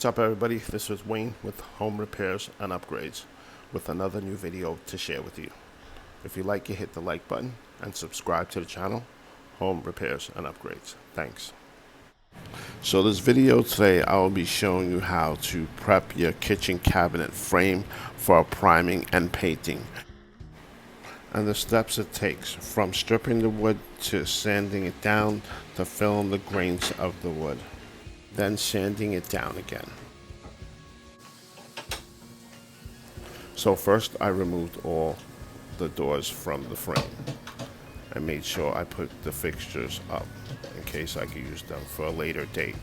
What's up, everybody? This is Wayne with Home Repairs and Upgrades with another new video to share with you. If you like it, hit the like button and subscribe to the channel, Home Repairs and Upgrades. Thanks. So this video today, I will be showing you how to prep your kitchen cabinet frame for priming and painting, and the steps it takes from stripping the wood to sanding it down to filling the grains of the wood, then sanding it down again. So first I removed all the doors from the frame. I made sure I put the fixtures up in case I could use them for a later date.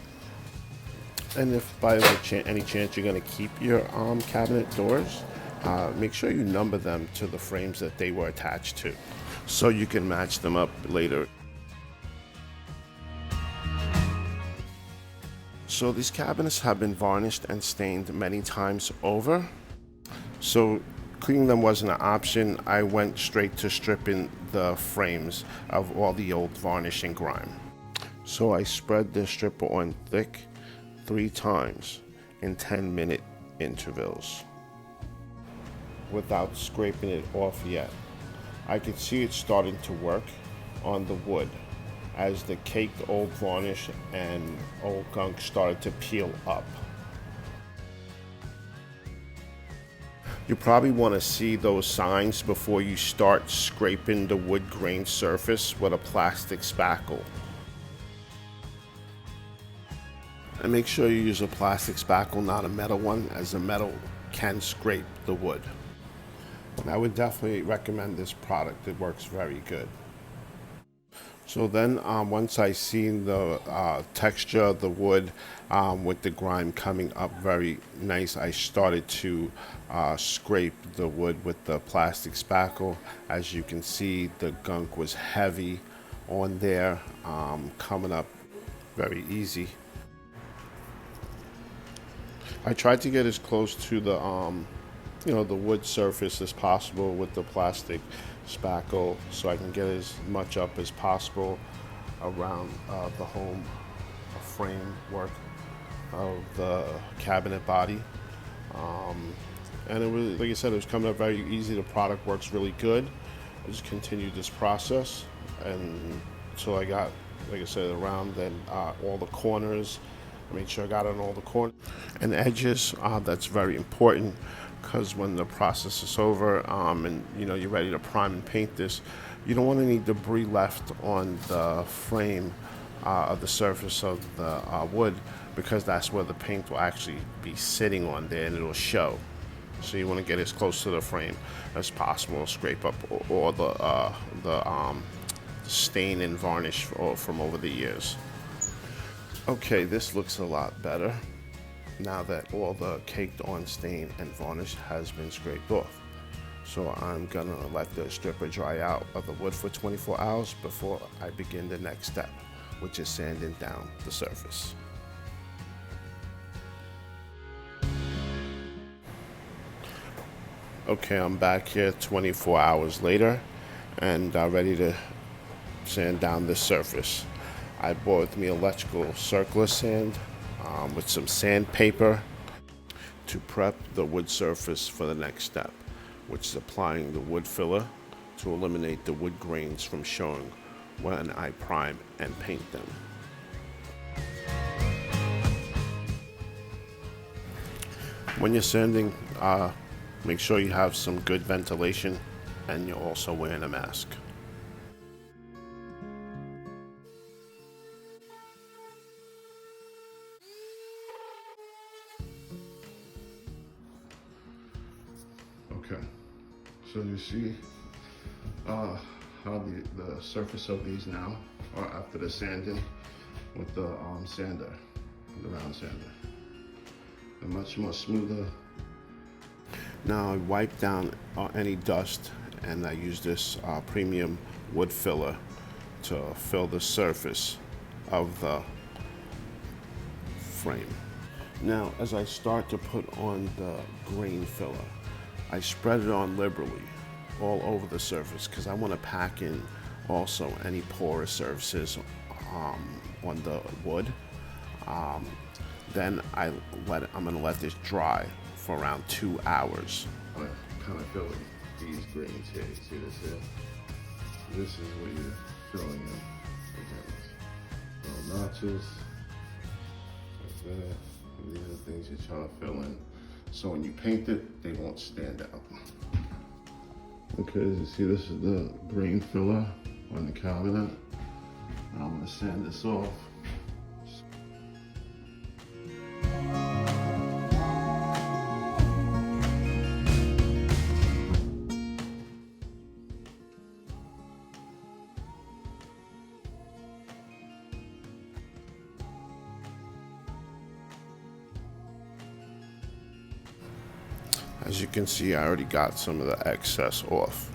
And if by any chance you're going to keep your cabinet doors, make sure you number them to the frames that they were attached to so you can match them up later. So these cabinets have been varnished and stained many times over. So cleaning them wasn't an option. I went straight to stripping the frames of all the old varnish and grime. So I spread the stripper on thick 3 times in 10-minute intervals without scraping it off yet. I could see it starting to work on the wood as the caked old varnish and old gunk started to peel up. You probably want to see those signs before you start scraping the wood grain surface with a plastic spackle. And make sure you use a plastic spackle, not a metal one, as the metal can scrape the wood. And I would definitely recommend this product. It works very good. So then once I seen the texture of the wood with the grime coming up very nice, I started to scrape the wood with the plastic spackle. As you can see, the gunk was heavy on there, coming up very easy. I tried to get as close to the the wood surface as possible with the plastic spackle so I can get as much up as possible around the home framework of the cabinet body. And it was, like I said, it was coming up very easy. The product works really good. I just continued this process and until I got, like I said, around and all the corners. I made sure I got on all the corners and edges. That's very important, because when the process is over and you're ready to prime and paint this, you don't want any debris left on the frame of the surface of the wood, because that's where the paint will actually be sitting on there and it'll show. So you want to get as close to the frame as possible, scrape up all the stain and varnish from over the years. Okay, this looks a lot better now that all the caked on stain and varnish has been scraped off. So I'm gonna let the stripper dry out of the wood for 24 hours before I begin the next step, which is sanding down the surface. Okay, I'm back here 24 hours later and ready to sand down this surface. I bought with me electrical circular sand with some sandpaper to prep the wood surface for the next step, which is applying the wood filler to eliminate the wood grains from showing when I prime and paint them. When you're sanding, make sure you have some good ventilation and you're also wearing a mask. Okay, so you see how the surface of these now are after the sanding with the sander, the round sander. They're much more smoother. Now I wipe down any dust and I use this premium wood filler to fill the surface of the frame. Now as I start to put on the grain filler, I spread it on liberally all over the surface because I want to pack in also any porous surfaces on the wood. Then I'm gonna let this dry for around 2 hours. I'm kind of filling these greens here. You see this here? This is what you're filling in the greens. Little notches, like that. And these are the things you're trying to fill in. So when you paint it, they won't stand out. Okay, as you see, this is the green filler on the cabinet. And I'm gonna sand this off. As you can see, I already got some of the excess off,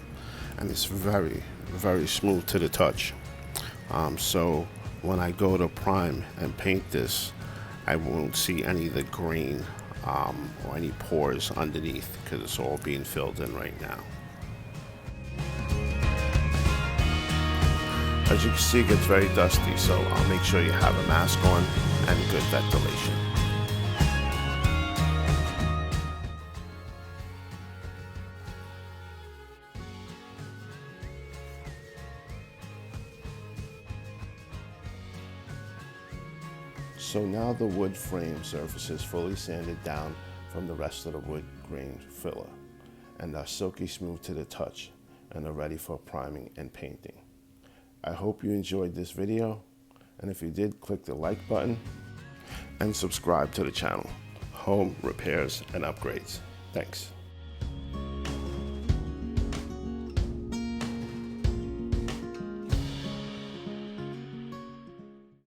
and it's very, very smooth to the touch. So when I go to prime and paint this, I won't see any of the green or any pores underneath because it's all being filled in right now. As you can see, it gets very dusty, so I'll make sure you have a mask on and good ventilation. So now the wood frame surface is fully sanded down from the rest of the wood grain filler, and are silky smooth to the touch and are ready for priming and painting. I hope you enjoyed this video, and if you did, click the like button and subscribe to the channel, Home Repairs and Upgrades. Thanks.